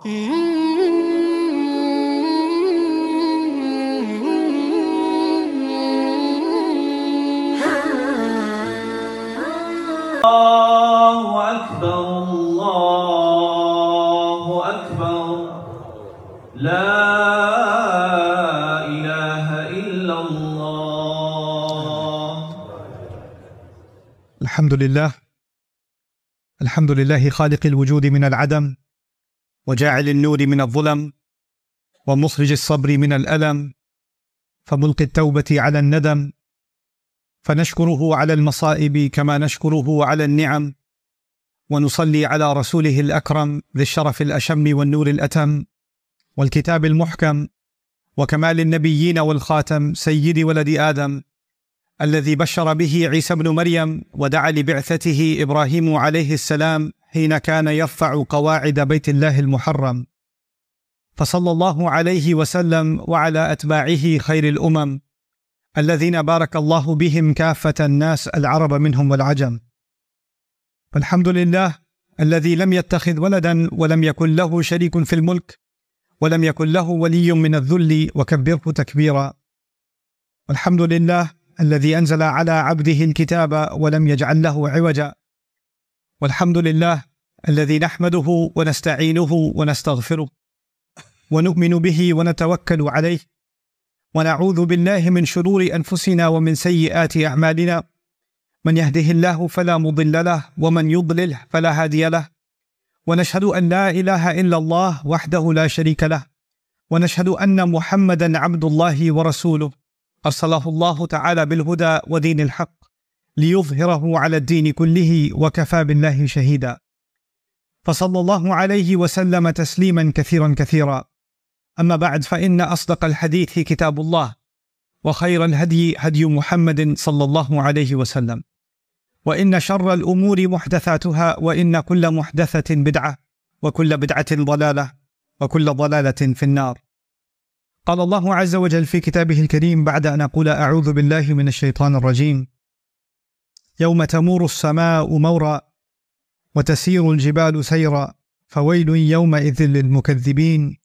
الله أكبر الله أكبر لا إله إلا الله. الحمد لله خالق الوجود من العدم، وجاعل النور من الظلم، ومخرج الصبر من الألم، فملقي التوبة على الندم، فنشكره على المصائب كما نشكره على النعم، ونصلي على رسوله الأكرم ذي الشرف الأشم والنور الأتم والكتاب المحكم وكمال النبيين والخاتم سيد ولد آدم، الذي بشر به عيسى بن مريم ودعا لبعثته إبراهيم عليه السلام حين كان يرفع قواعد بيت الله المحرم. فصلى الله عليه وسلم وعلى أتباعه خير الأمم الذين بارك الله بهم كافة الناس العرب منهم والعجم. فالحمد لله الذي لم يتخذ ولدا ولم يكن له شريك في الملك ولم يكن له ولي من الذل وكبره تكبيرا. والحمد لله الذي أنزل على عبده الكتاب ولم يجعل له عوجا. والحمد لله الذي نحمده ونستعينه ونستغفره ونؤمن به ونتوكل عليه، ونعوذ بالله من شرور أنفسنا ومن سيئات أعمالنا، من يهده الله فلا مضل له ومن يضلل فلا هادي له، ونشهد أن لا إله إلا الله وحده لا شريك له، ونشهد أن محمدا عبد الله ورسوله أرسله الله تعالى بالهدى ودين الحق ليظهره على الدين كله وكفى بالله شهيدا. فصلى الله عليه وسلم تسليما كثيرا كثيرا. أما بعد، فإن أصدق الحديث كتاب الله، وخير الهدي هدي محمد صلى الله عليه وسلم، وإن شر الأمور محدثاتها، وإن كل محدثة بدعة، وكل بدعة ضلالة، وكل ضلالة في النار. قال الله عز وجل في كتابه الكريم بعد أن أقول أعوذ بالله من الشيطان الرجيم: يوم تمور السماء مورا وتسير الجبال سيرا فويل يومئذ للمكذبين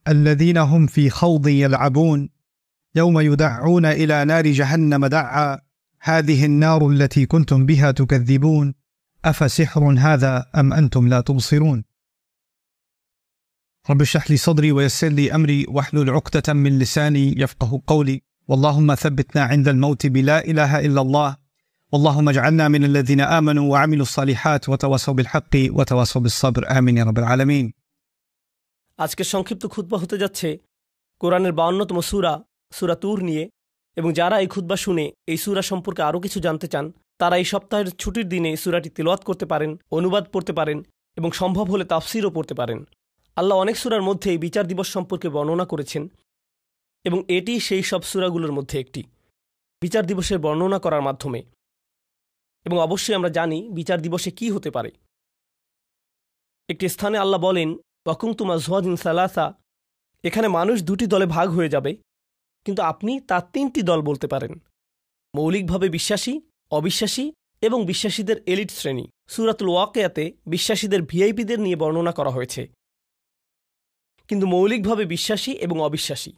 الذين هم في خوض يلعبون يوم يدعون إلى نار جهنم دعا هذه النار التي كنتم بها تكذبون أفسحر هذا أم أنتم لا تبصرون. رب اشرح لي صدري ويسر لي أمري واحلل عقدة من لساني يفقه قولي، واللهم ثبتنا عند الموت بلا إله إلا الله، واللهم اجعلنا من الذين آمنوا وعملوا الصالحات وتواصوا بالحق وتواصوا بالصبر آمين يا رب العالمين। আজকের সংক্ষিপ্ত খুতবা হতে যাচ্ছে কোরআনের 52তম সূরা সূরা তুর নিয়ে, এবং যারা এই খুতবা শুনে এই সূরা সম্পর্কে আরও কিছু জানতে চান তারা এই সপ্তাহের ছুটির দিনে এই সূরাটি তিলাওয়াত করতে পারেন, অনুবাদ পড়তে পারেন এবং সম্ভব হলে তাফসীরও পড়তে পারেন। আল্লাহ অনেক সূরার মধ্যে এই বিচার দিবস সম্পর্কে বর্ণনা করেছেন, এবং এটি সেই সব সূরাগুলোর মধ্যে একটি বিচার দিবসের বর্ণনা করার মাধ্যমে। এবং অবশ্যই আমরা জানি বিচার দিবসে কি হতে পারে। একটি স্থানে আল্লাহ বলেন ওয়াকুনতুম আযওয়াজান সালাসা, এখানে মানুষ দুটি দলে ভাগ হয়ে যাবে, কিন্তু আপনি তার তিনটি দল বলতে পারেন: মৌলিকভাবে বিশ্বাসী, অবিশ্বাসী এবং বিশ্বাসীদের এলিট শ্রেণী। সূরাতুল ওয়াকিয়াতে বিশ্বাসীদের ভিআইপিদের নিয়ে বর্ণনা করা হয়েছে, কিন্তু মৌলিকভাবে বিশ্বাসী এবং অবিশ্বাসী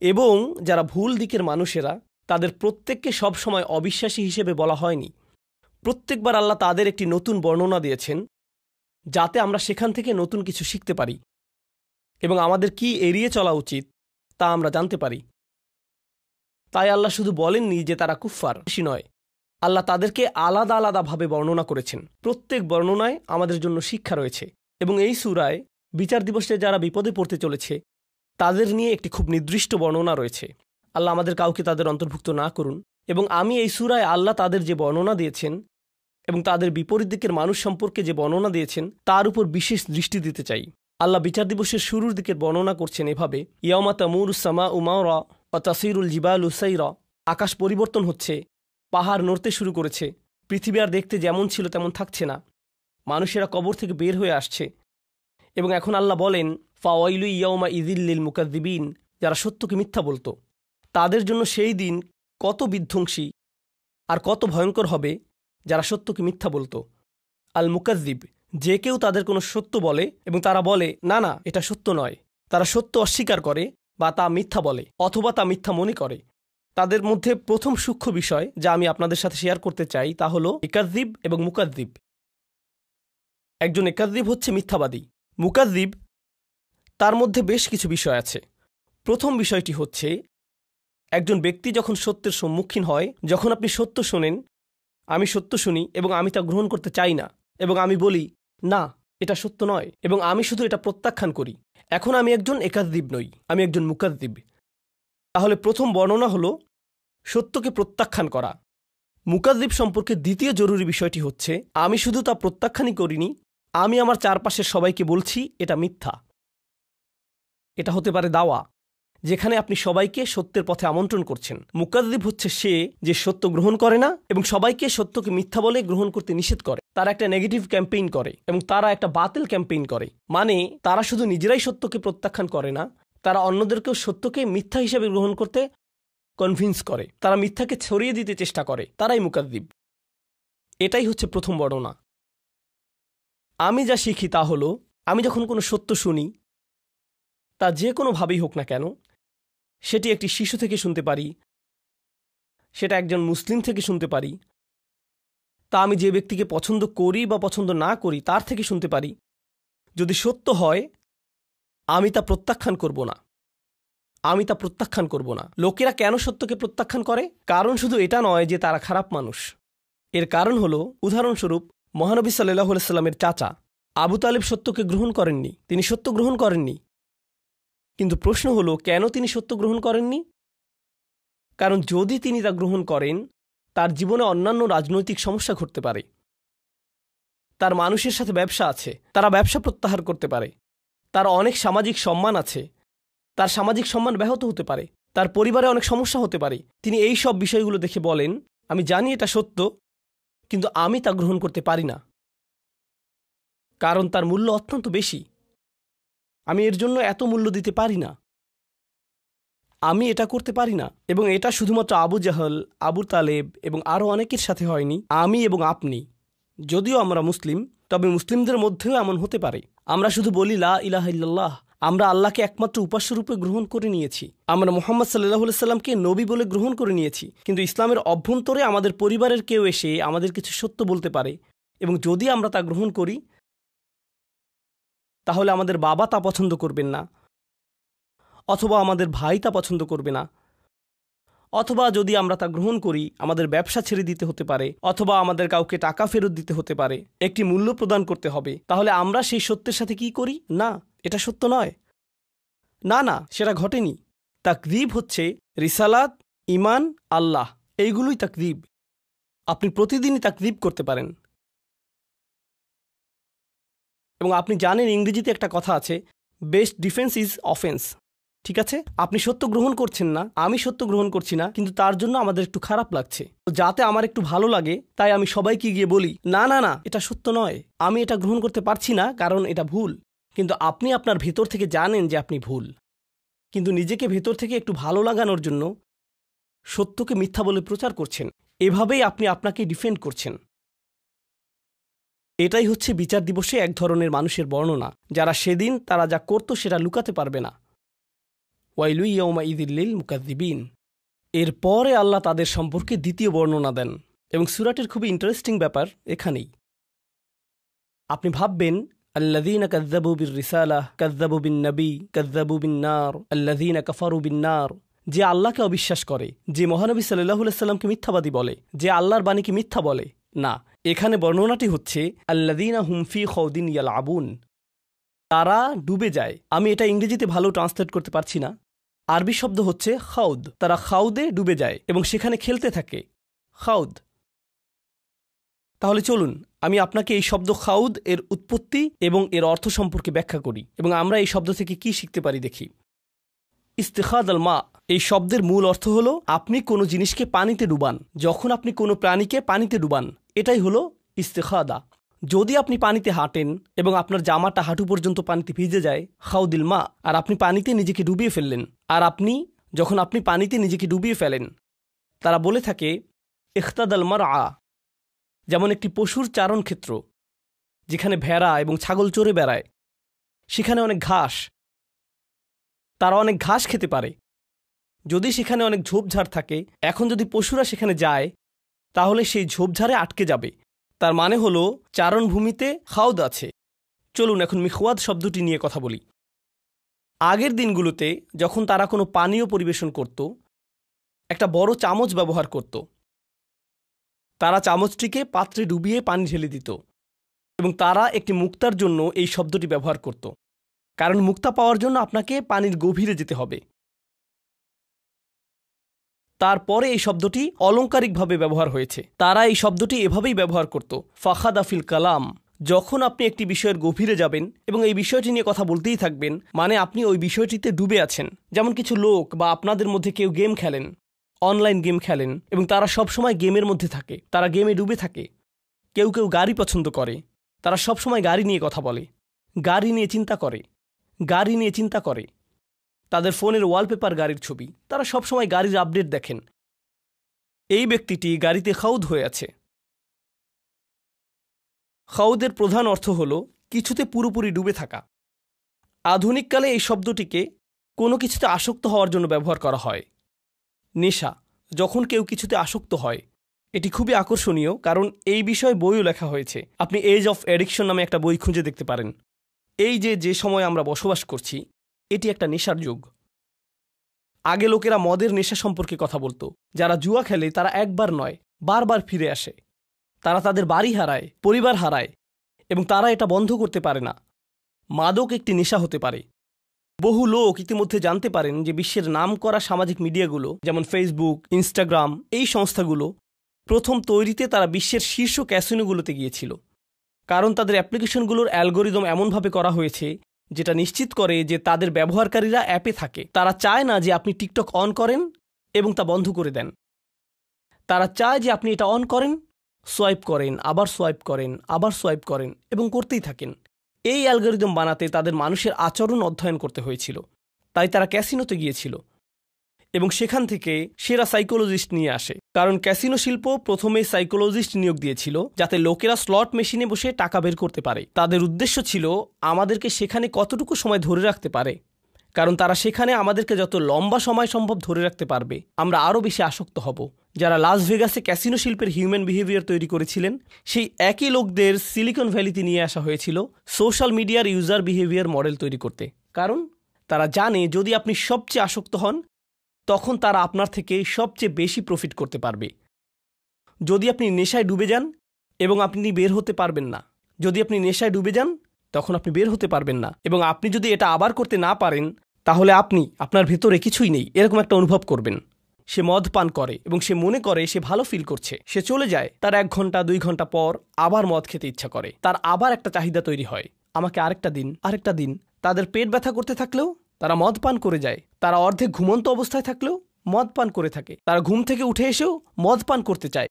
এবং যারা ভুল দিকের মানুষেরা তাদের প্রত্যেককে সবসময় অবিশ্বাসী হিসেবে বলা হয়নি। প্রত্যেকবার আল্লাহ তাদের একটি নতুন বর্ণনা দিয়েছেন যাতে আমরা সেখান থেকে নতুন কিছু শিখতে পারি এবং আমাদের কি এড়িয়ে চলা উচিত তা আমরা জানতে পারি। তাই আল্লাহ শুধু বলেননি যে তারা কুফফার নয়, আল্লাহ তাদেরকে আলাদা আলাদাভাবে বর্ণনা করেছেন। প্রত্যেক বর্ণনায় আমাদের জন্য শিক্ষা রয়েছে, এবং এই সূরায় বিচার দিবসে যারা বিপদে পড়তে চলেছে তাদের নিয়ে একটি খুব নির্দিষ্ট বর্ণনা রয়েছে। আল্লাহ আমাদের কাউকে তাদের অন্তর্ভুক্ত না করুন। এবং আমি এই সূরায় আল্লাহ তাদের যে বর্ণনা দিয়েছেন এবং তাদের বিপরীত দিকের মানুষ সম্পর্কে যে বর্ণনা দিয়েছেন তার উপর বিশেষ দৃষ্টি দিতে চাই। আল্লাহ বিচার দিবসের শুরুর দিকের বর্ণনা করছেন এভাবে: ইয়াউমা তামুরুস সামাউ মাওরা ওয়া তাসিরুল জিবালু সাইরা, আকাশ পরিবর্তন হচ্ছে, পাহাড় নড়তে শুরু করেছে, পৃথিবী আর দেখতে যেমন ছিল তেমন থাকছে না, মানুষেরা কবর থেকে বের হয়ে আসছে। এবং এখন আল্লাহ বলেন ফাওয়াইলু ইয়াউমা ইযিল লিল মুকাযযিবিন, যারা সত্যকে মিথ্যা বলতো তাদের জন্য সেই দিন কত বিধ্বংসী আর কত ভয়ঙ্কর হবে যারা সত্যকে মিথ্যা বলতো। আল মুকাযযিব যে কেউ তাদের কোনো সত্য বলে এবং তারা বলে না না এটা সত্য নয়, তারা সত্য অস্বীকার করে বা তা মিথ্যা বলে অথবা তা মিথ্যা মনে করে, তাদের মধ্যে প্রথম সূক্ষ্ম বিষয় যা আমি আপনাদের সাথে শেয়ার করতে চাই তা হলো ইকাযযিব এবং মুকাযযিব। একজন ইকাযযিব হচ্ছে মিথ্যাবাদী। মুকাযযিব তার মধ্যে বেশ কিছু বিষয় আছে। প্রথম বিষয়টি হচ্ছে একজন ব্যক্তি যখন সত্যের সম্মুখীন হয়, যখন আপনি সত্য শোনেন, আমি সত্য শুনি এবং আমি তা গ্রহণ করতে চাই না এবং আমি বলি না এটা সত্য নয় এবং আমি শুধু এটা প্রত্যাখ্যান করি, এখন আমি একজন ইকাযযিব নই, আমি একজন মুকাযযিব। তাহলে প্রথম বর্ণনা হলো সত্যকে প্রত্যাখ্যান করা। মুকাযযিব সম্পর্কে দ্বিতীয় জরুরি বিষয়টি হচ্ছে আমি শুধু তা প্রত্যাখ্যানই করিনি, আমি আমার চারপাশের সবাইকে বলছি এটা মিথ্যা। এটা হতে পারে দাওয়া, যেখানে আপনি সবাইকে সত্যের পথে আমন্ত্রণ করছেন। মুকাযযিব হচ্ছে সে যে সত্য গ্রহণ করে না এবং সবাইকে সত্যকে মিথ্যা বলে গ্রহণ করতে নিষেধ করে। তারা একটা নেগেটিভ ক্যাম্পেইন করে এবং তারা একটা বাতিল ক্যাম্পেইন করে। মানে তারা শুধু নিজেরাই সত্যকে প্রত্যাখ্যান করে না, তারা অন্যদেরকেও সত্যকে মিথ্যা হিসেবে গ্রহণ করতে কনভিন্স করে, তারা মিথ্যাকে ছড়িয়ে দিতে চেষ্টা করে, তারাই মুকাযযিব। এটাই হচ্ছে প্রথম বর্ণনা। আমি যা শিখি তা হলো আমি যখন কোনো সত্য শুনি, তা যে কোনোভাবেই হোক না কেন, সেটি একটি শিশু থেকে শুনতে পারি, সেটা একজন মুসলিম থেকে শুনতে পারি, তা আমি যে ব্যক্তিকে পছন্দ করি বা পছন্দ না করি তার থেকে শুনতে পারি, যদি সত্য হয় আমি তা প্রত্যাখ্যান করব না, আমি তা প্রত্যাখ্যান করব না। লোকেরা কেন সত্যকে প্রত্যাখ্যান করে? কারণ শুধু এটা নয় যে তারা খারাপ মানুষ। এর কারণ হলো, উদাহরণস্বরূপ মহানবী সাল্লাল্লাহু আলাইহি সাল্লামের চাচা আবু তালিব সত্যকে গ্রহণ করেননি, তিনি সত্য গ্রহণ করেননি। কিন্তু প্রশ্ন হলো কেন তিনি সত্য গ্রহণ করেননি? কারণ যদি তিনি তা গ্রহণ করেন তার জীবনে অন্যান্য রাজনৈতিক সমস্যা ঘটতে পারে, তার মানুষের সাথে ব্যবসা আছে, তারা ব্যবসা প্রত্যাহার করতে পারে, তার অনেক সামাজিক সম্মান আছে, তার সামাজিক সম্মান ব্যাহত হতে পারে, তার পরিবারে অনেক সমস্যা হতে পারে। তিনি এই সব বিষয়গুলো দেখে বলেন আমি জানি এটা সত্য কিন্তু আমি তা গ্রহণ করতে পারি না, কারণ তার মূল্য অত্যন্ত বেশি, আমি এর জন্য এত মূল্য দিতে পারি না, আমি এটা করতে পারি না। এবং এটা শুধুমাত্র আবু জাহল, আবু তালেব এবং আরও অনেকের সাথে হয়নি, আমি এবং আপনি। যদিও আমরা মুসলিম, তবে মুসলিমদের মধ্যেও এমন হতে পারে। আমরা শুধু বলি লা ইলাহা ইল্লাল্লাহ, আমরা আল্লাহকে একমাত্র উপাস্যরূপে গ্রহণ করে নিয়েছি, আমরা মুহাম্মদ সাল্লাল্লাহু আলাইহি সাল্লামকে নবী বলে গ্রহণ করে নিয়েছি, কিন্তু ইসলামের অভ্যন্তরে আমাদের পরিবারের কেউ এসে আমাদের কিছু সত্য বলতে পারে এবং যদি আমরা তা গ্রহণ করি তাহলে আমাদের বাবা তা পছন্দ করবেন না, অথবা আমাদের ভাই তা পছন্দ করবে না, অথবা যদি আমরা তা গ্রহণ করি আমাদের ব্যবসা ছেড়ে দিতে হতে পারে, অথবা আমাদের কাউকে টাকা ফেরত দিতে হতে পারে, একটি মূল্য প্রদান করতে হবে। তাহলে আমরা সেই সত্যের সাথে কি করি? না, এটা সত্য নয়, না না সেটা ঘটেনি। তাকযীব হচ্ছে রিসালাত, ঈমান, আল্লাহ, এইগুলোই তাকযীব। আপনি প্রতিদিনই তাকযীব করতে পারেন। এবং আপনি জানেন ইংরেজিতে একটা কথা আছে, বেস্ট ডিফেন্স ইজ অফেন্স। ঠিক আছে, আপনি সত্য গ্রহণ করছেন না, আমি সত্য গ্রহণ করছি না, কিন্তু তার জন্য আমাদের একটু খারাপ লাগছে। যাতে আমার একটু ভালো লাগে তাই আমি সবাইকে গিয়ে বলি না না না এটা সত্য নয়, আমি এটা গ্রহণ করতে পারছি না কারণ এটা ভুল। কিন্তু আপনি আপনার ভেতর থেকে জানেন যে আপনি ভুল, কিন্তু নিজেকে ভেতর থেকে একটু ভালো লাগানোর জন্য সত্যকে মিথ্যা বলে প্রচার করছেন। এভাবেই আপনি আপনাকে ডিফেন্ড করছেন। এটাই হচ্ছে বিচার দিবসে এক ধরনের মানুষের বর্ণনা, যারা সেদিন তারা যা করত সেটা লুকাতে পারবে না। ওয়াইলু ইয়াউমাইযিল লিল মুকাযযিবিন। এরপরে আল্লাহ তাদের সম্পর্কে দ্বিতীয় বর্ণনা দেন এবং সূরাটির খুবই ইন্টারেস্টিং ব্যাপার এখানেই। আপনি ভাববেন আল্লাযীনা কাযযাবু বির রিসালাহ কাযযাবু বিন নবী কাযযাবু বিন নার আল্লাযীনা কাফারু বিন নার। যে আল্লাহকে অবিশ্বাস করে, যে মহানবী সাল্লাল্লাহু আলাইহি সাল্লামকে মিথ্যাবাদী বলে, যে আল্লাহর বাণীকে মিথ্যা বলে, না, এখানে বর্ণনাটি হচ্ছে আল্লাযীনা হুম ফী খাউদিন ইয়ালআবুন, তারা ডুবে যায়। আমি এটা ইংরেজিতে ভালো ট্রান্সলেট করতে পারছি না। আরবি শব্দ হচ্ছে খাউদ, তারা খাউদে ডুবে যায় এবং সেখানে খেলতে থাকে, খাউদ। তাহলে চলুন আমি আপনাকে এই শব্দ খাউদ এর উৎপত্তি এবং এর অর্থ সম্পর্কে ব্যাখ্যা করি এবং আমরা এই শব্দ থেকে কি শিখতে পারি দেখি। ইস্তিখাদ আল মা, এই শব্দের মূল অর্থ হলো আপনি কোনো জিনিসকে পানিতে ডুবান। যখন আপনি কোনো প্রাণীকে পানিতে ডুবান, এটাই হলো ইস্তিখাদা। যদি আপনি পানিতে হাঁটেন এবং আপনার জামাটা হাঁটু পর্যন্ত পানিতে ভিজে যায়, খাউদিল মা, আর আপনি পানিতে নিজেকে ডুবিয়ে ফেললেন, আর যখন আপনি পানিতে নিজেকে ডুবিয়ে ফেলেন, তারা বলে থাকে ইখতাদাল মারআ, যেমন একটি পশুর চারণ ক্ষেত্র। যেখানে ভেড়া এবং ছাগল চড়ে বেড়ায়, সেখানে অনেক ঘাস, তারা অনেক ঘাস খেতে পারে। যদি সেখানে অনেক ঝোপঝাড় থাকে, এখন যদি পশুরা সেখানে যায় তাহলে সেই ঝোপঝাড়ে আটকে যাবে। তার মানে হলো চারণভূমিতে খাউদ আছে। চলুন এখন মিখওয়াদ শব্দটি নিয়ে কথা বলি। আগের দিনগুলোতে যখন তারা কোনো পানীয় পরিবেশন করত, একটা বড় চামচ ব্যবহার করত। তারা চামচটিকে পাত্রে ডুবিয়ে পানি ঢেলে দিত এবং তারা একটি মুক্তার জন্য এই শব্দটি ব্যবহার করত, কারণ মুক্তা পাওয়ার জন্য আপনাকে পানির গভীরে যেতে হবে। তারপরে এই শব্দটি অলংকারিকভাবে ব্যবহার হয়েছে। তারা এই শব্দটি এভাবেই ব্যবহার করত, ফাখাদাফিল কালাম। যখন আপনি একটি বিষয়ের গভীরে যাবেন এবং এই বিষয়টি নিয়ে কথা বলতেই থাকবেন, মানে আপনি ওই বিষয়টিতে ডুবে আছেন। যেমন কিছু লোক বা আপনাদের মধ্যে কেউ গেম খেলেন, অনলাইন গেম খেলেন, এবং তারা সবসময় গেমের মধ্যে থাকে, তারা গেমে ডুবে থাকে। কেউ কেউ গাড়ি পছন্দ করে, তারা সবসময় গাড়ি নিয়ে কথা বলে, গাড়ি নিয়ে চিন্তা করে, গাড়ি নিয়ে চিন্তা করে। তাদের ফোনের ওয়ালপেপার গাড়ির ছবি, তারা সবসময় গাড়ির আপডেট দেখেন। এই ব্যক্তিটি গাড়িতে খাউদ হয়ে আছে। খাউদের প্রধান অর্থ হল কিছুতে পুরোপুরি ডুবে থাকা। আধুনিককালে এই শব্দটিকে কোনো কিছুতে আসক্ত হওয়ার জন্য ব্যবহার করা হয়। নেশা, যখন কেউ কিছুতে আসক্ত হয়, এটি খুবই আকর্ষণীয়, কারণ এই বিষয়ে বইও লেখা হয়েছে। আপনি এজ অফ অ্যাডিকশন নামে একটা বই খুঁজে দেখতে পারেন। এই যে সময় আমরা বসবাস করছি, এটি একটা নেশার যুগ। আগে লোকেরা মদের নেশা সম্পর্কে কথা বলতো। যারা জুয়া খেলে তারা একবার নয়, বারবার ফিরে আসে। তারা তাদের বাড়ি হারায়, পরিবার হারায়, এবং তারা এটা বন্ধ করতে পারে না। মাদক একটি নেশা হতে পারে। বহু লোক ইতিমধ্যে জানতে পারেন যে বিশ্বের নামকরা সামাজিক মিডিয়াগুলো, যেমন ফেসবুক, ইনস্টাগ্রাম, এই সংস্থাগুলো প্রথম তৈরিতে তারা বিশ্বের শীর্ষ ক্যাসিনোগুলোতে গিয়েছিল, কারণ তাদের অ্যাপ্লিকেশনগুলোর অ্যালগোরিদম এমনভাবে করা হয়েছে যেটা নিশ্চিত করে যে তাদের ব্যবহারকারীরা অ্যাপে থাকে। তারা চায় না যে আপনি টিকটক অন করেন এবং তা বন্ধ করে দেন। তারা চায় যে আপনি এটা অন করেন, সোয়াইপ করেন, আবার সোয়াইপ করেন, আবার সোয়াইপ করেন এবং করতেই থাকেন। এই অ্যালগোরিদম বানাতে তাদের মানুষের আচরণ অধ্যয়ন করতে হয়েছিল। তাই তারা ক্যাসিনোতে গিয়েছিল এবং সেখান থেকে সেরা সাইকোলজিস্ট নিয়ে আসে, কারণ ক্যাসিনো শিল্প প্রথমে সাইকোলজিস্ট নিয়োগ দিয়েছিল যাতে লোকেরা স্লট মেশিনে বসে টাকা বের করতে পারে। তাদের উদ্দেশ্য ছিল আমাদেরকে সেখানে কতটুকু সময় ধরে রাখতে পারে, কারণ তারা সেখানে আমাদেরকে যত লম্বা সময় সম্ভব ধরে রাখতে পারবে, আমরা আরও বেশি আসক্ত হব। যারা লাস ভেগাসে ক্যাসিনো শিল্পের হিউম্যান বিহেভিয়ার তৈরি করেছিলেন, সেই একই লোকদের সিলিকন ভ্যালিতে নিয়ে আসা হয়েছিল সোশ্যাল মিডিয়ার ইউজার বিহেভিয়ার মডেল তৈরি করতে। কারণ তারা জানে যদি আপনি সবচেয়ে আসক্ত হন, তখন তারা আপনার থেকে সবচেয়ে বেশি প্রফিট করতে পারবে। যদি আপনি নেশায় ডুবে যান এবং আপনি বের হতে পারবেন না, যদি আপনি নেশায় ডুবে যান তখন আপনি বের হতে পারবেন না, এবং আপনি যদি এটা আবার করতে না পারেন, তাহলে আপনার ভেতরে কিছুই নেই এরকম একটা অনুভব করবেন। সে মদ পান করে এবং সে মনে করে সে ভালো ফিল করছে, সে চলে যায়। তার 1 ঘন্টা 2 ঘন্টা পর আবার মদ খেতে ইচ্ছা করে, তার আবার একটা চাহিদা তৈরি হয়, আমাকে আরেকটা দিন, আরেকটা দিন। তাদের পেট ব্যথা করতে থাকলেও তারা মদ পান করে যায়। তারা অর্ধেক ঘুমন্ত অবস্থায় থাকলেও মদ পান করে থাকে। তারা ঘুম থেকে উঠে এসেও মদ পান করতে চায়।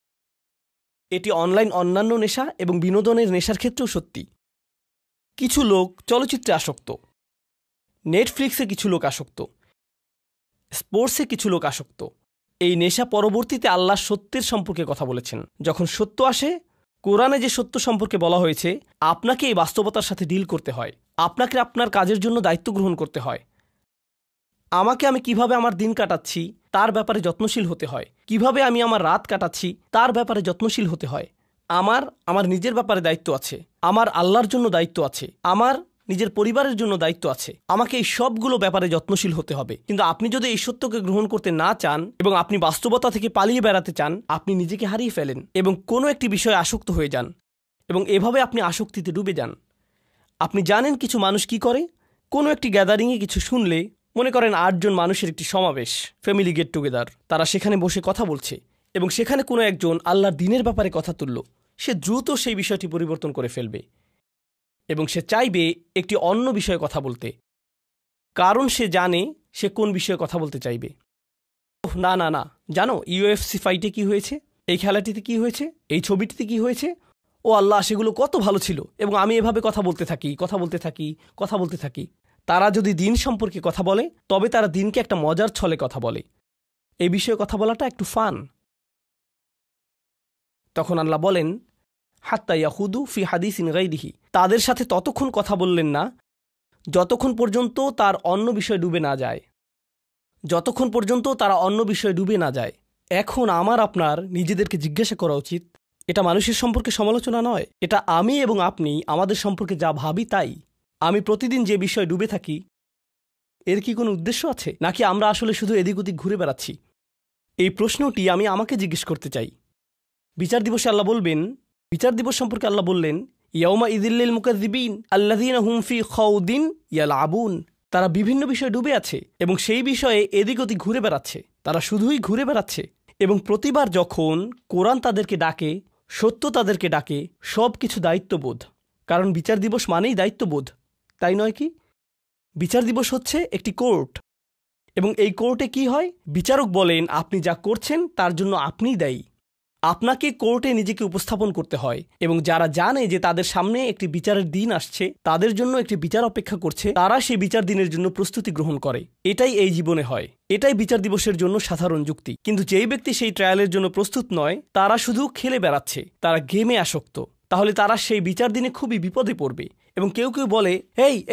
এটি অনলাইন অন্যান্য নেশা এবং বিনোদনের নেশার ক্ষেত্রেও সত্যি। কিছু লোক চলচ্চিত্রে আসক্ত, নেটফ্লিক্সে কিছু লোক আসক্ত, স্পোর্টসে কিছু লোক আসক্ত। এই নেশা পরবর্তীতে আল্লাহ সত্যের সম্পর্কে কথা বলেছেন। যখন সত্য আসে, কোরআনে যে সত্য সম্পর্কে বলা হয়েছে, আপনাকে এই বাস্তবতার সাথে ডিল করতে হয়, আপনাকে আপনার কাজের জন্য দায়িত্ব গ্রহণ করতে হয়। আমি কিভাবে আমার দিন কাটাচ্ছি তার ব্যাপারে যত্নশীল হতে হয়, কিভাবে আমি আমার রাত কাটাচ্ছি তার ব্যাপারে যত্নশীল হতে হয়। আমার নিজের ব্যাপারে দায়িত্ব আছে, আমার আল্লাহর জন্য দায়িত্ব আছে, আমার নিজের পরিবারের জন্য দায়িত্ব আছে। আমাকে এই সবগুলো ব্যাপারে যত্নশীল হতে হবে। কিন্তু আপনি যদি এই সত্যকে গ্রহণ করতে না চান এবং আপনি বাস্তবতা থেকে পালিয়ে বেড়াতে চান, আপনি নিজেকে হারিয়ে ফেলেন এবং কোনো একটি বিষয়ে আসক্ত হয়ে যান, এবং এভাবে আপনি আসক্তিতে ডুবে যান। আপনি জানেন কিছু মানুষ কি করে? কোনো একটি গ্যাদারিংয়ে কিছু শুনলে, মনে করেন 8 জন মানুষের একটি সমাবেশ, ফ্যামিলি গেট টুগেদার, তারা সেখানে বসে কথা বলছে এবং সেখানে কোনো একজন আল্লাহর দ্বীনের ব্যাপারে কথা তুলল, সে দ্রুত সেই বিষয়টি পরিবর্তন করে ফেলবে এবং সে চাইবে একটি অন্য বিষয়ে কথা বলতে, কারণ সে জানে সে কোন বিষয়ে কথা বলতে চাইবে। না না না, জানো UFC ফাইটে কি হয়েছে, এই খেলাটিতে কি হয়েছে, এই ছবিটিতে কি হয়েছে, ও আল্লাহ সেগুলো কত ভালো ছিল, এবং আমি এভাবে কথা বলতে থাকি। তারা যদি দিন সম্পর্কে কথা বলে, তবে তারা দিনকে একটা মজার ছলে কথা বলে। এই বিষয়ে কথা বলাটা একটু ফান। তখন আল্লাহ বলেন, হাত্তা ইয়াহুদু ফি হাদিসিন গাইরিহি, তাদের সাথে ততক্ষণ কথা বললেন না যতক্ষণ পর্যন্ত তার অন্য বিষয় ডুবে না যায়, যতক্ষণ পর্যন্ত তারা অন্য বিষয়ে ডুবে না যায়। এখন আমার আপনার নিজেদেরকে জিজ্ঞাসা করা উচিত, এটা মানুষের সম্পর্কে সমালোচনা নয়, এটা আমি এবং আপনি আমাদের সম্পর্কে যা ভাবি তাই। আমি প্রতিদিন যে বিষয়ে ডুবে থাকি এর কি কোনো উদ্দেশ্য আছে, নাকি আমরা আসলে শুধু এদিক ওদিক ঘুরে বেড়াচ্ছি? এই প্রশ্নটি আমি আমাকে জিজ্ঞেস করতে চাই। বিচার দিবসে আল্লাহ বলবেন, বিচার দিবস সম্পর্কে আল্লাহ বললেন, ইয়াউমা ইযিল্লিল মুকাযযিবিন আল্লাযীনা হুম ফি খাউদিন ইয়ালআবুন, তারা বিভিন্ন বিষয়ে ডুবে আছে এবং সেই বিষয়ে এদিক ওদিক ঘুরে বেড়াচ্ছে, তারা শুধুই ঘুরে বেড়াচ্ছে। এবং প্রতিবার যখন কোরআন তাদেরকে ডাকে, সত্য তাদেরকে ডাকে, সব কিছু দায়িত্ববোধ, কারণ বিচার দিবস মানেই দায়িত্ববোধ, তাই নয় কি? বিচার দিবস হচ্ছে একটি কোর্ট, এবং এই কোর্টে কি হয়? বিচারক বলেন আপনি যা করছেন তার জন্য আপনিই দায়ী। আপনাকে কোর্টে নিজেকে উপস্থাপন করতে হয়, এবং যারা জানে যে তাদের সামনে একটি বিচারের দিন আসছে, তাদের জন্য একটি বিচার অপেক্ষা করছে, তারা সেই বিচার দিনের জন্য প্রস্তুতি গ্রহণ করে। এটাই এই জীবনে হয়, এটাই বিচার দিবসের জন্য সাধারণ যুক্তি। কিন্তু যেই ব্যক্তি সেই ট্রায়ালের জন্য প্রস্তুত নয়, তারা শুধু খেলে বেড়াচ্ছে, তারা গেমে আসক্ত, তাহলে তারা সেই বিচার দিনে খুবই বিপদে পড়বে। এবং কেউ কেউ বলে,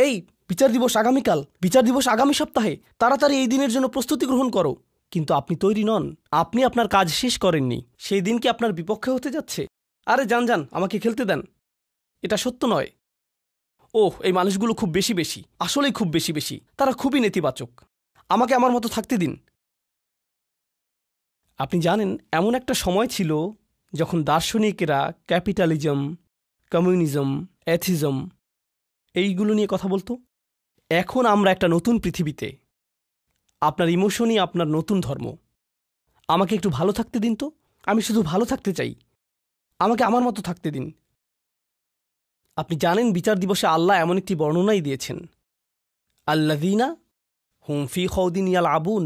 এই বিচার দিবস আগামীকাল, বিচার দিবস আগামী সপ্তাহে, তাড়াতাড়ি এই দিনের জন্য প্রস্তুতি গ্রহণ করো। কিন্তু আপনি তৈরি নন, আপনি আপনার কাজ শেষ করেননি, সেই দিন কি আপনার বিপক্ষে হতে যাচ্ছে? আরে যান, আমাকে খেলতে দেন। এটা সত্য নয়। এই মানুষগুলো খুব বেশি, আসলেই খুব বেশি, তারা খুবই নেতিবাচক, আমাকে আমার মতো থাকতে দিন। আপনি জানেন, এমন একটা সময় ছিল যখন দার্শনিকেরা ক্যাপিটালিজম, কমিউনিজম, অ্যাথিজম এইগুলো নিয়ে কথা বলতো। এখন আমরা একটা নতুন পৃথিবীতে, আপনার ইমোশনই আপনার নতুন ধর্ম। আমাকে একটু ভালো থাকতে দিন তো, আমি শুধু ভালো থাকতে চাই, আমাকে আমার মতো থাকতে দিন। আপনি জানেন, বিচার দিবসে আল্লাহ এমন একটি বর্ণনাই দিয়েছেন, আল্লাযীনা হুম ফি খাউদিন ইয়ালআবুন,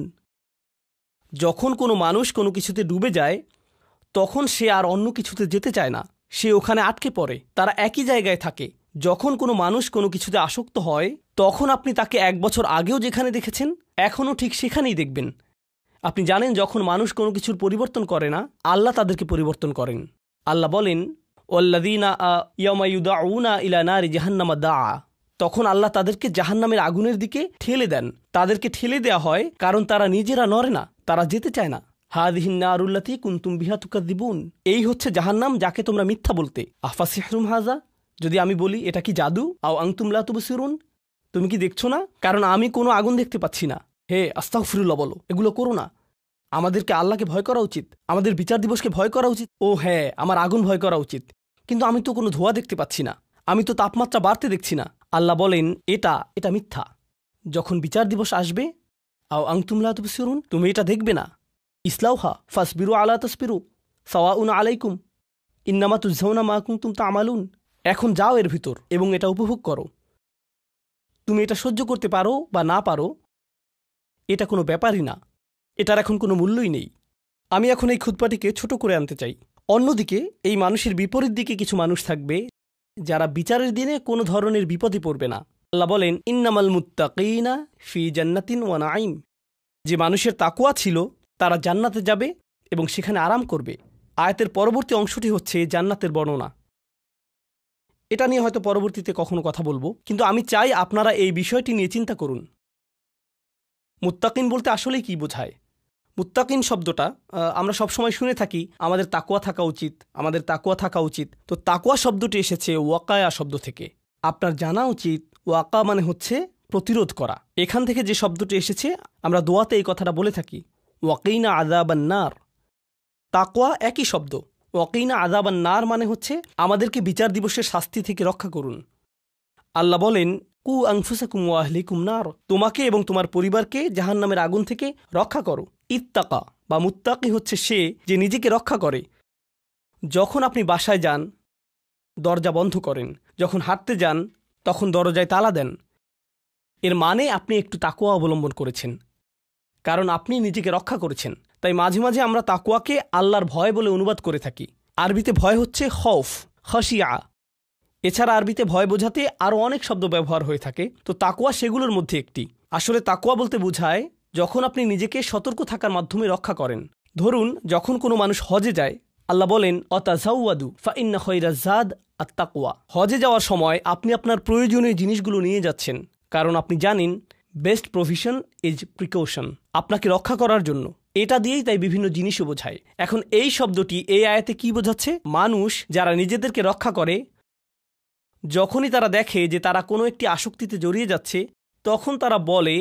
যখন কোনো মানুষ কোনো কিছুতে ডুবে যায় তখন সে আর অন্য কিছুতে যেতে চায় না, সে ওখানে আটকে পড়ে, তারা একই জায়গায় থাকে। যখন কোনো মানুষ কোনো কিছুতে আসক্ত হয়, তখন আপনি তাকে 1 বছর আগেও যেখানে দেখেছেন এখনও ঠিক সেখানেই দেখবেন। আপনি জানেন, যখন মানুষ কোনো কিছুর পরিবর্তন করে না, আল্লাহ তাদেরকে পরিবর্তন করেন। আল্লাহ বলেন, ওয়াল্লাযীনা ইয়াওমা ইউদাউনা ইলা নারি জাহান্নামা দাআ, তখন আল্লাহ তাদেরকে জাহান্নামের আগুনের দিকে ঠেলে দেন। তাদেরকে ঠেলে দেয়া হয় কারণ তারা নিজেরা নড়ে না, তারা যেতে চায় না। হাযিহিন নারুল্লাতী কুনতুম বিহা তুকাযযিবুন, এই হচ্ছে জাহান্নাম যাকে তোমরা মিথ্যা বলতে। আফাসিহরুম হাযা, যদি আমি বলি এটা কি জাদু? আও আনতুম লা তুবসিরুন, তুমি কি দেখছো না? কারণ আমি কোনো আগুন দেখতে পাচ্ছি না। হে আস্তাগফিরুল্লাহ বলো, এগুলো করো না। আমাদেরকে আল্লাহকে ভয় করা উচিত, আমাদের বিচার দিবসকে ভয় করা উচিত। হ্যাঁ, আমার আগুন ভয় করা উচিত, কিন্তু আমি তো কোনো ধোঁয়া দেখতে পাচ্ছি না, আমি তো তাপমাত্রা বাড়তে দেখছি না। আল্লাহ বলেন এটা মিথ্যা। যখন বিচার দিবস আসবে, আও আনতুম লা তুবসিরুন, তুমি এটা দেখবে না। ইসলাউহা ফাসবিরু আলা তাসবিরু সাওয়াউন আলাইকুম ইন্নামা তুজজাউনা মা কুনতুম তা'মালুন, এখন যাও এর ভিতর এবং এটা উপভোগ করো। তুমি এটা সহ্য করতে পারো বা না পারো, এটা কোনো ব্যাপারই না, এটার এখন কোনো মূল্যই নেই। আমি এখন এই খুতবাটিকে ছোট করে আনতে চাই। অন্যদিকে এই মানুষের বিপরীত দিকে কিছু মানুষ থাকবে যারা বিচারের দিনে কোনো ধরনের বিপদে পড়বে না। আল্লাহ বলেন, ইন্নামাল মুত্তাকিনা ফি জান্নাতিন ওয়া নাঈম, যে মানুষের তাকওয়া ছিল তারা জান্নাতে যাবে এবং সেখানে আরাম করবে। আয়াতের পরবর্তী অংশটি হচ্ছে জান্নাতের বর্ণনা। এটা নিয়ে হয়তো পরবর্তীতে কখনো কথা বলবো, কিন্তু আমি চাই আপনারা এই বিষয়টি নিয়ে চিন্তা করুন। মুত্তাকিন বলতে আসলেই কি বোঝায়? মুত্তাকিন শব্দটা আমরা সবসময় শুনে থাকি, আমাদের তাকওয়া থাকা উচিত, আমাদের তাকওয়া থাকা উচিত। তো তাকওয়া শব্দটি এসেছে ওয়াকায়া শব্দ থেকে। আপনার জানা উচিত ওয়াকা মানে হচ্ছে প্রতিরোধ করা। এখান থেকে যে শব্দটি এসেছে, আমরা দোয়াতে এই কথাটা বলে থাকি, ওয়াকিনা আযাবান নার। তাকওয়া একই শব্দ। ওয়াকিনা আযাবান নার মানে হচ্ছে আমাদেরকে বিচার দিবসের শাস্তি থেকে রক্ষা করুন। আল্লাহ বলেন, কু আনফুসাকুম ওয়া আহলিকুম নার, তোমাকে এবং তোমার পরিবারকে জাহান্নামের আগুন থেকে রক্ষা করো। ইত্তাকা বা মুত্তাকি হচ্ছে সে যে নিজেকে রক্ষা করে। যখন আপনি বাসায় যান দরজা বন্ধ করেন, যখন হাঁটতে যান তখন দরজায় তালা দেন, এর মানে আপনি একটু তাকওয়া অবলম্বন করেছেন, কারণ আপনি নিজেকে রক্ষা করেছেন। তাই মাঝে মাঝে আমরা তাকওয়াকে আল্লাহর ভয় বলে অনুবাদ করে থাকি। আরবিতে ভয় হচ্ছে খৌফ, খাশিয়া। এছাড়া আরবিতে ভয় বোঝাতে আরও অনেক শব্দ ব্যবহার হয়ে থাকে, তো তাকওয়া সেগুলোর মধ্যে একটি। আসলে তাকওয়া বলতে বোঝায় যখন আপনি নিজেকে সতর্ক থাকার মাধ্যমে রক্ষা করেন। ধরুন, যখন কোনো মানুষ হজে যায় আল্লাহ বলেন অতাজাওয়াদু ফাইন্না খায়রাজ যাদ আত-তাকওয়া। হজে যাওয়ার সময় আপনি আপনার প্রয়োজনীয় জিনিসগুলো নিয়ে যাচ্ছেন, কারণ আপনি জানেন বেস্ট প্রভিশন ইজ প্রিকশন, আপনাকে রক্ষা করার জন্য। এটা দিয়েই তাই বিভিন্ন জিনিসও বোঝায়। এখন এই শব্দটি এই আয়াতে কি বোঝাচ্ছে? মানুষ যারা নিজেদেরকে রক্ষা করে, যখনই তারা দেখে যে তারা কোনো একটি আসক্তিতে জড়িয়ে যাচ্ছে, তখন তারা বলে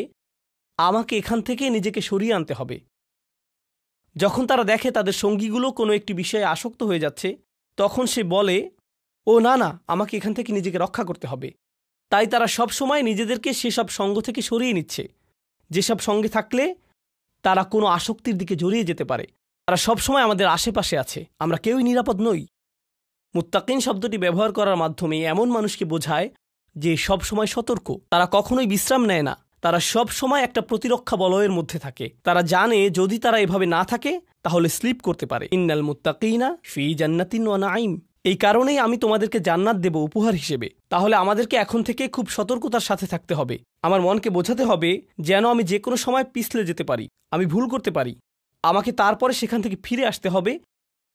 আমাকে এখান থেকে নিজেকে সরিয়ে আনতে হবে। যখন তারা দেখে তাদের সঙ্গীগুলো কোনো একটি বিষয়ে আসক্ত হয়ে যাচ্ছে, তখন সে বলে ও না না, আমাকে এখান থেকে নিজেকে রক্ষা করতে হবে। তাই তারা সব সময় নিজেদেরকে সেসব সঙ্গ থেকে সরিয়ে নিচ্ছে, যেসব সঙ্গে থাকলে তারা কোনো আসক্তির দিকে জড়িয়ে যেতে পারে। তারা সবসময় আমাদের আশেপাশে আছে, আমরা কেউই নিরাপদ নই। মুত্তাকিন শব্দটি ব্যবহার করার মাধ্যমে এমন মানুষকে বোঝায় যে সব সময় সতর্ক, তারা কখনোই বিশ্রাম নেয় না, তারা সব সময় একটা প্রতিরক্ষা বলয়ের মধ্যে থাকে। তারা জানে যদি তারা এভাবে না থাকে তাহলে স্লিপ করতে পারে। ইন্নাল মুত্তাকিনা ফি জান্নাতিন ওয়া নাঈম। এই কারণেই আমি তোমাদেরকে জান্নাত দেব উপহার হিসেবে। তাহলে আমাদেরকে এখন থেকে খুব সতর্কতার সাথে থাকতে হবে। আমার মনকে বোঝাতে হবে যেন আমি যে কোনো সময় পিছলে যেতে পারি, আমি ভুল করতে পারি, আমাকে তারপরে সেখান থেকে ফিরে আসতে হবে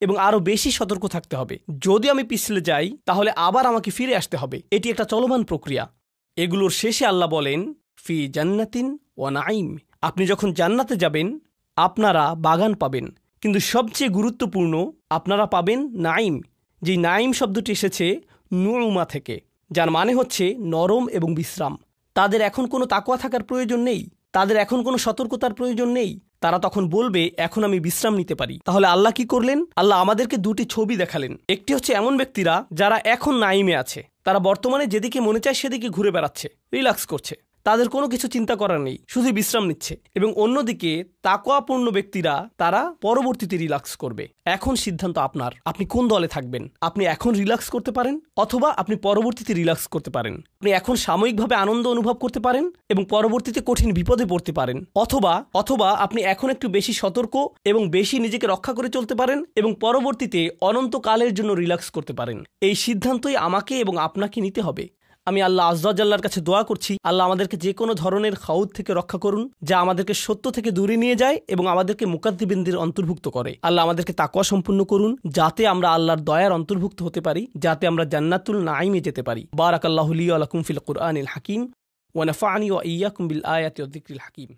এবং আরও বেশি সতর্ক থাকতে হবে। যদি আমি পিছলে যাই তাহলে আবার আমাকে ফিরে আসতে হবে। এটি একটা চলমান প্রক্রিয়া। এগুলোর শেষে আল্লাহ বলেন ফি জান্নাতিন ওয়া নাঈম। আপনি যখন জান্নাতে যাবেন আপনারা বাগান পাবেন, কিন্তু সবচেয়ে গুরুত্বপূর্ণ আপনারা পাবেন নাঈম। যেই নাঈম শব্দটি এসেছে নুউমা থেকে, যার মানে হচ্ছে নরম এবং বিশ্রাম। তাদের এখন কোনো তাকওয়া থাকার প্রয়োজন নেই, তাদের এখন কোনো সতর্কতার প্রয়োজন নেই। তারা তখন বলবে এখন আমি বিশ্রাম নিতে পারি। তাহলে আল্লাহ কি করলেন? আল্লাহ আমাদেরকে দুটি ছবি দেখালেন। একটি হচ্ছে এমন ব্যক্তিরা যারা এখন নাঈমে আছে, তারা বর্তমানে যেদিকে মনে চায় সেদিকে ঘুরে বেড়াচ্ছে, রিল্যাক্স করছে, তাদের কোনো কিছু চিন্তা করার নেই, শুধু বিশ্রাম নিচ্ছে। এবং অন্যদিকে তাকওয়াপূর্ণ ব্যক্তিরা তারা পরবর্তীতে রিল্যাক্স করবে। এখন সিদ্ধান্ত আপনার, আপনি কোন দলে থাকবেন। আপনি এখন রিল্যাক্স করতে পারেন অথবা আপনি পরবর্তীতে রিল্যাক্স করতে পারেন। আপনি এখন সাময়িকভাবে আনন্দ অনুভব করতে পারেন এবং পরবর্তীতে কঠিন বিপদে পড়তে পারেন, অথবা আপনি এখন একটু বেশি সতর্ক এবং বেশি নিজেকে রক্ষা করে চলতে পারেন এবং পরবর্তীতে অনন্তকালের জন্য রিল্যাক্স করতে পারেন। এই সিদ্ধান্তই আমাকে এবং আপনাকে নিতে হবে। আমি আল্লাহ আযজা ওয়া জাল্লার কাছে দোয়া করছি, আল্লাহ আমাদেরকে যে কোনো ধরনের খাউদ থেকে রক্ষা করুন, যা আমাদেরকে সত্য থেকে দূরে নিয়ে যায় এবং আমাদেরকে মুকাদ্দিবিনদের অন্তর্ভুক্ত করে। আল্লাহ আমাদেরকে তাকওয়া সম্পূর্ণ করুন, যাতে আমরা আল্লাহর দয়ার অন্তর্ভুক্ত হতে পারি, যাতে আমরা জান্নাতুল নাঈমে যেতে পারি। বারাকাল্লাহু লি ওয়া লাকুম ফিল কুরআনিল হাকিম ওয়া নাফা'নি ওয়া ইয়্যাকুম বিল আয়াতি ওয়াজ যিকরিল হাকিম।